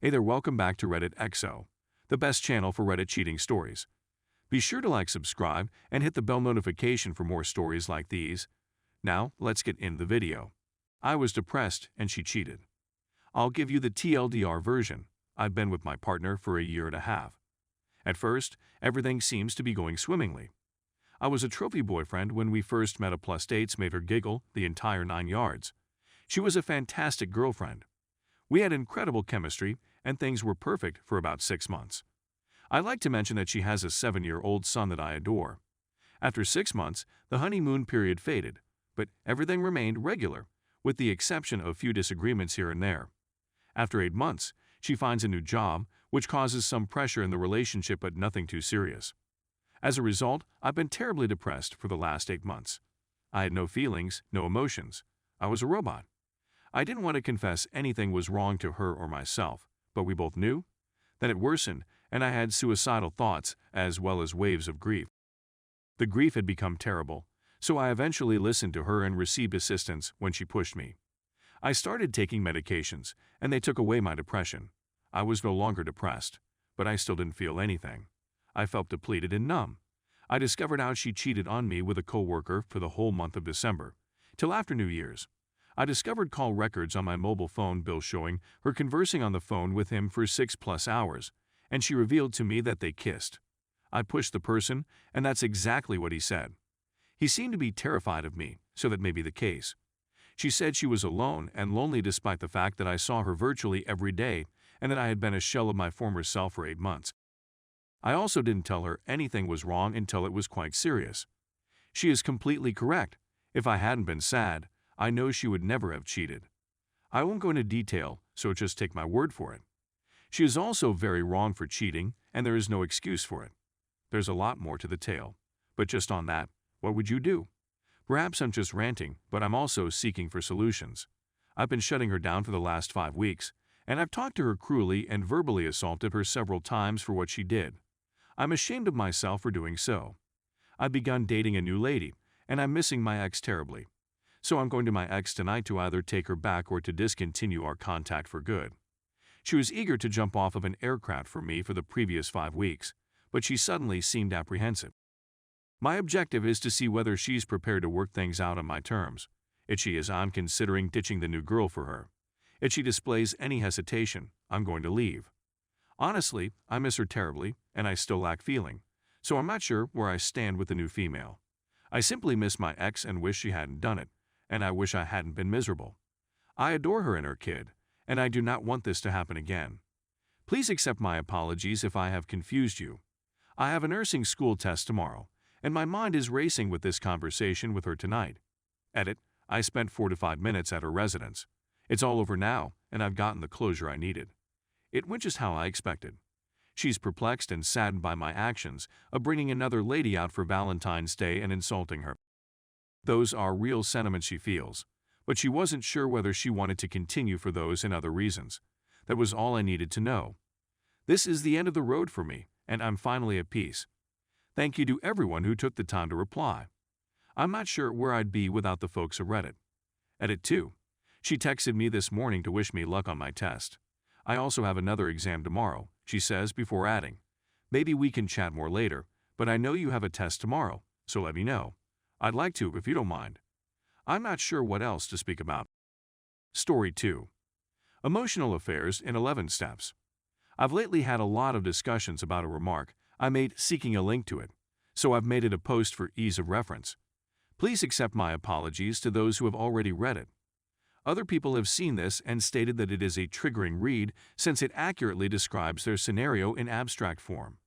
Hey there, welcome back to Reddit XO, the best channel for Reddit cheating stories. Be sure to like, subscribe, and hit the bell notification for more stories like these. Now, let's get into the video. I was depressed and she cheated. I'll give you the TLDR version. I've been with my partner for a year and a half. At first, everything seems to be going swimmingly. I was a trophy boyfriend when we first met. Plus dates made her giggle the entire 9 yards. She was a fantastic girlfriend. We had incredible chemistry, and things were perfect for about 6 months. I'd like to mention that she has a 7-year-old son that I adore. After 6 months, the honeymoon period faded, but everything remained regular, with the exception of a few disagreements here and there. After 8 months, she finds a new job, which causes some pressure in the relationship but nothing too serious. As a result, I've been terribly depressed for the last 8 months. I had no feelings, no emotions. I was a robot. I didn't want to confess anything was wrong to her or myself, but we both knew. Then it worsened, and I had suicidal thoughts as well as waves of grief. The grief had become terrible, so I eventually listened to her and received assistance when she pushed me. I started taking medications, and they took away my depression. I was no longer depressed, but I still didn't feel anything. I felt depleted and numb. I discovered how she cheated on me with a coworker for the whole month of December, till after New Year's. I discovered call records on my mobile phone bill showing her conversing on the phone with him for 6+ hours, and she revealed to me that they kissed. I pushed the person, and that's exactly what he said. He seemed to be terrified of me, so that may be the case. She said she was alone and lonely despite the fact that I saw her virtually every day and that I had been a shell of my former self for 8 months. I also didn't tell her anything was wrong until it was quite serious. She is completely correct. If I hadn't been sad, I know she would never have cheated. I won't go into detail, so just take my word for it. She is also very wrong for cheating, and there is no excuse for it. There's a lot more to the tale. But just on that, what would you do? Perhaps I'm just ranting, but I'm also seeking for solutions. I've been shutting her down for the last 5 weeks, and I've talked to her cruelly and verbally assaulted her several times for what she did. I'm ashamed of myself for doing so. I've begun dating a new lady, and I'm missing my ex terribly. So I'm going to my ex tonight to either take her back or to discontinue our contact for good. She was eager to jump off of an aircraft for me for the previous 5 weeks, but she suddenly seemed apprehensive. My objective is to see whether she's prepared to work things out on my terms. If she is, I'm considering ditching the new girl for her. If she displays any hesitation, I'm going to leave. Honestly, I miss her terribly, and I still lack feeling, so I'm not sure where I stand with the new female. I simply miss my ex and wish she hadn't done it, and I wish I hadn't been miserable. I adore her and her kid, and I do not want this to happen again. Please accept my apologies if I have confused you. I have a nursing school test tomorrow, and my mind is racing with this conversation with her tonight. Edit, I spent 4 to 5 minutes at her residence. It's all over now, and I've gotten the closure I needed. It went just how I expected. She's perplexed and saddened by my actions of bringing another lady out for Valentine's Day and insulting her. Those are real sentiments she feels, but she wasn't sure whether she wanted to continue for those and other reasons. That was all I needed to know. This is the end of the road for me, and I'm finally at peace. Thank you to everyone who took the time to reply. I'm not sure where I'd be without the folks at Reddit. Edit 2. She texted me this morning to wish me luck on my test. I also have another exam tomorrow, she says before adding, maybe we can chat more later, but I know you have a test tomorrow, so let me know. I'd like to if you don't mind. I'm not sure what else to speak about. Story 2. Emotional affairs in 11 steps. I've lately had a lot of discussions about a remark I made seeking a link to it, so I've made it a post for ease of reference. Please accept my apologies to those who have already read it. Other people have seen this and stated that it is a triggering read since it accurately describes their scenario in abstract form.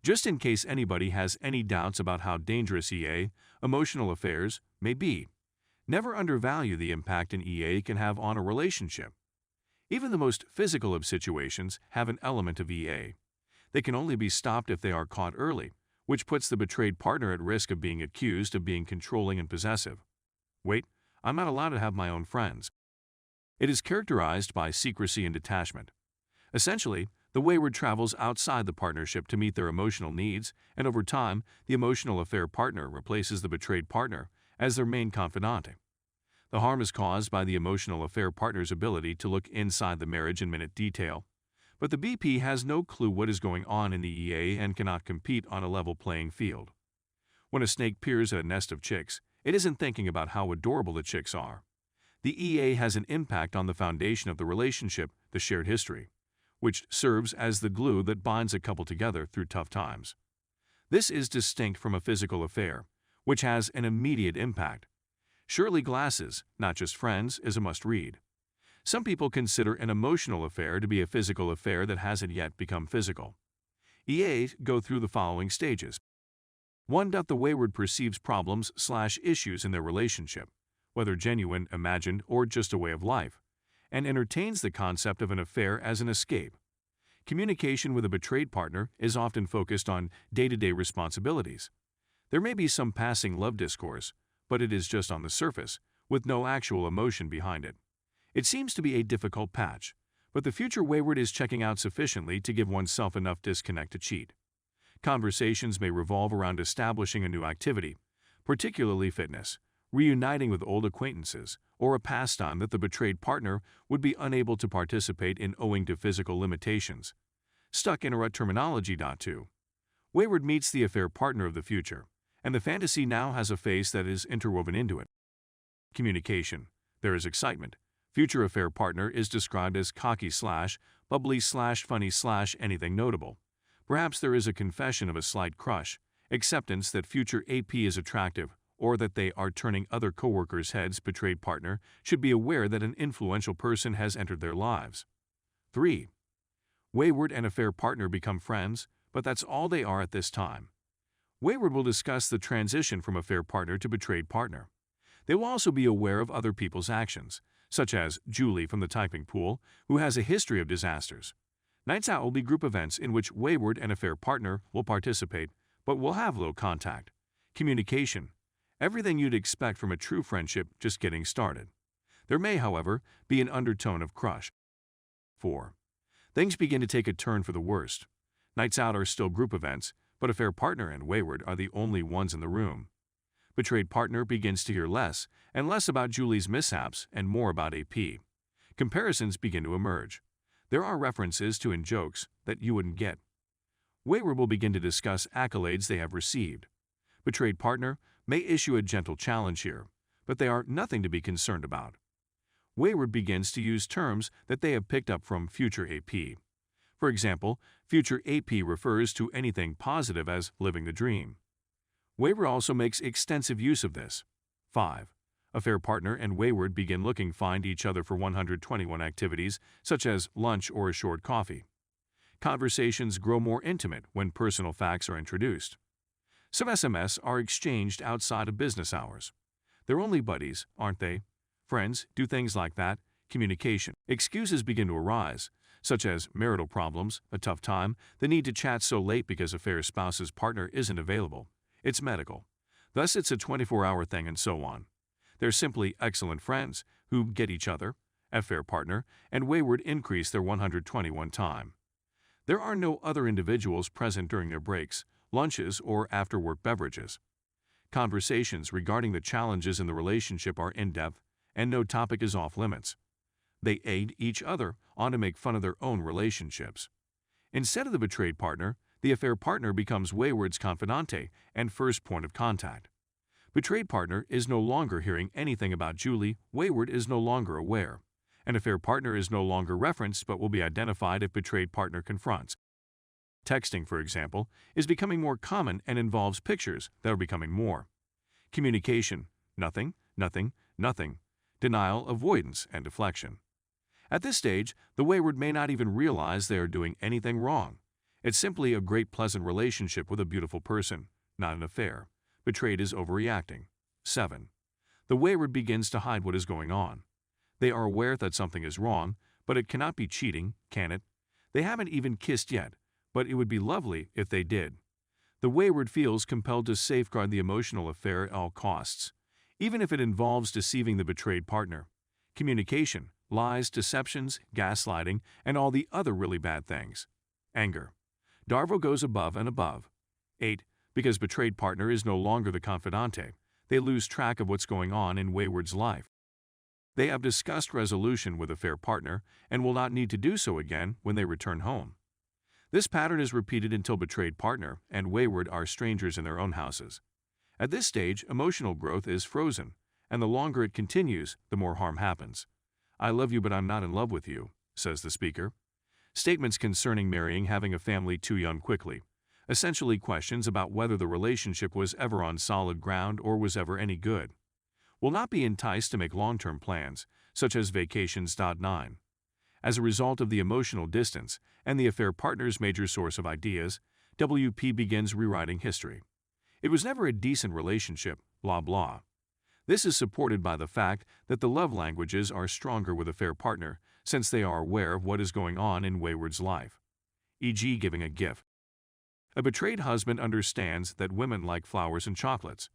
Just in case anybody has any doubts about how dangerous emotional affairs, may be, never undervalue the impact an EA can have on a relationship. Even the most physical of situations have an element of EA. They can only be stopped if they are caught early, which puts the betrayed partner at risk of being accused of being controlling and possessive. Wait, I'm not allowed to have my own friends. It is characterized by secrecy and detachment. Essentially, the wayward travels outside the partnership to meet their emotional needs, and over time, the emotional affair partner replaces the betrayed partner as their main confidant. The harm is caused by the emotional affair partner's ability to look inside the marriage in minute detail, But the BP has no clue what is going on in the EA and cannot compete on a level playing field. When a snake peers at a nest of chicks, it isn't thinking about how adorable the chicks are. The EA has an impact on the foundation of the relationship, the shared history, which serves as the glue that binds a couple together through tough times. This is distinct from a physical affair, which has an immediate impact. Shirley Glass's Not Just Friends is a must-read. Some people consider an emotional affair to be a physical affair that hasn't yet become physical. EAs go through the following stages. 1. The wayward perceives problems/issues in their relationship, whether genuine, imagined, or just a way of life, and entertains the concept of an affair as an escape. Communication with a betrayed partner is often focused on day-to-day responsibilities. There may be some passing love discourse, but it is just on the surface, with no actual emotion behind it. It seems to be a difficult patch, but the future wayward is checking out sufficiently to give oneself enough disconnect to cheat. Conversations may revolve around establishing a new activity, particularly fitness, reuniting with old acquaintances, or a pastime that the betrayed partner would be unable to participate in owing to physical limitations. Stuck in a rut terminology. 2. Wayward meets the affair partner of the future, and the fantasy now has a face that is interwoven into it. Communication. There is excitement. Future affair partner is described as cocky/bubbly/funny/anything notable. Perhaps there is a confession of a slight crush, acceptance that future AP is attractive, or that they are turning other coworkers' heads. Betrayed partner should be aware that an influential person has entered their lives. 3. Wayward and affair partner become friends, but that's all they are at this time. Wayward will discuss the transition from affair partner to betrayed partner. They will also be aware of other people's actions, such as Julie from the typing pool, who has a history of disasters. Nights out will be group events in which wayward and affair partner will participate, but will have low contact. Communication. Everything you'd expect from a true friendship just getting started. There may, however, be an undertone of crush. 4. Things begin to take a turn for the worst. Nights out are still group events, but affair partner and wayward are the only ones in the room. Betrayed partner begins to hear less and less about Julie's mishaps and more about AP. Comparisons begin to emerge. There are references to in-jokes that you wouldn't get. Wayward will begin to discuss accolades they have received. Betrayed partner may issue a gentle challenge here, but they are nothing to be concerned about. Wayward begins to use terms that they have picked up from future AP. For example, future AP refers to anything positive as living the dream. Wayward also makes extensive use of this. 5. Affair partner and wayward begin looking find each other for 121 activities, such as lunch or a short coffee. Conversations grow more intimate when personal facts are introduced. Some SMS are exchanged outside of business hours. They're only buddies, aren't they? Friends do things like that. Communication. Excuses begin to arise, such as marital problems, a tough time, the need to chat so late because affair spouse's partner isn't available. It's medical. Thus, it's a 24-hour thing and so on. They're simply excellent friends who get each other, affair partner, and wayward increase their 121 time. There are no other individuals present during their breaks, lunches, or after-work beverages. Conversations regarding the challenges in the relationship are in-depth, and no topic is off-limits. They aid each other on to make fun of their own relationships. Instead of the betrayed partner, the affair partner becomes wayward's confidante and first point of contact. Betrayed partner is no longer hearing anything about Julie, wayward is no longer aware. An affair partner is no longer referenced but will be identified if betrayed partner confronts. Texting, for example, is becoming more common and involves pictures that are becoming more. Communication, nothing, nothing, nothing. Denial, avoidance, and deflection. At this stage, the wayward may not even realize they are doing anything wrong. It's simply a great pleasant relationship with a beautiful person, not an affair. Betrayed is overreacting. 7. The wayward begins to hide what is going on. They are aware that something is wrong, but it cannot be cheating, can it? They haven't even kissed yet, but it would be lovely if they did. The wayward feels compelled to safeguard the emotional affair at all costs, even if it involves deceiving the betrayed partner. Communication, lies, deceptions, gaslighting, and all the other really bad things. Anger. Darvo goes above and above. 8. Because betrayed partner is no longer the confidante, they lose track of what's going on in wayward's life. They have discussed resolution with a fair partner and will not need to do so again when they return home. This pattern is repeated until betrayed partner and wayward are strangers in their own houses. At this stage, emotional growth is frozen, and the longer it continues, the more harm happens. "I love you but I'm not in love with you," says the speaker. Statements concerning marrying, having a family too young quickly. Essentially questions about whether the relationship was ever on solid ground or was ever any good. Will not be enticed to make long-term plans, such as vacations. 9. As a result of the emotional distance and the affair partner's major source of ideas, WP begins rewriting history. It was never a decent relationship, blah blah. This is supported by the fact that the love languages are stronger with a fair partner since they are aware of what is going on in wayward's life, e.g. giving a gift. A betrayed husband understands that women like flowers and chocolates.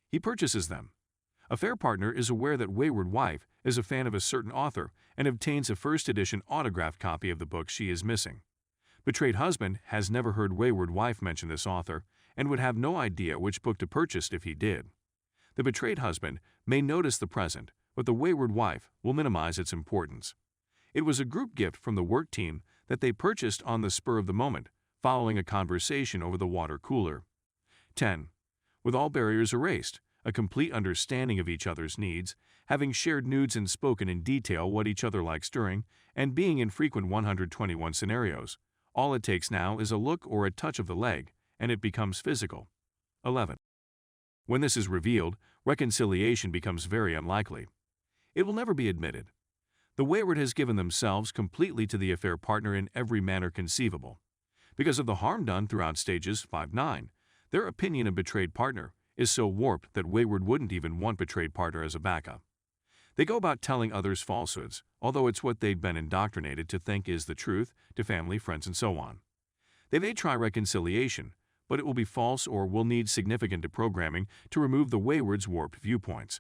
He purchases them. A fair partner is aware that wayward wife is a fan of a certain author and obtains a first edition autographed copy of the book she is missing. Betrayed husband has never heard wayward wife mention this author and would have no idea which book to purchase if he did. The betrayed husband may notice the present, but the wayward wife will minimize its importance. It was a group gift from the work team that they purchased on the spur of the moment, following a conversation over the water cooler. 10. With all barriers erased, a complete understanding of each other's needs, having shared nudes and spoken in detail what each other likes during, and being in frequent 121 scenarios. All it takes now is a look or a touch of the leg, and it becomes physical. 11. When this is revealed, reconciliation becomes very unlikely. It will never be admitted. The wayward has given themselves completely to the affair partner in every manner conceivable. Because of the harm done throughout stages 5-9, their opinion of betrayed partner is so warped that wayward wouldn't even want betrayed partner as a backup. They go about telling others falsehoods, although it's what they've been indoctrinated to think is the truth, to family, friends, and so on. They may try reconciliation, but it will be false or will need significant deprogramming to remove the wayward's warped viewpoints.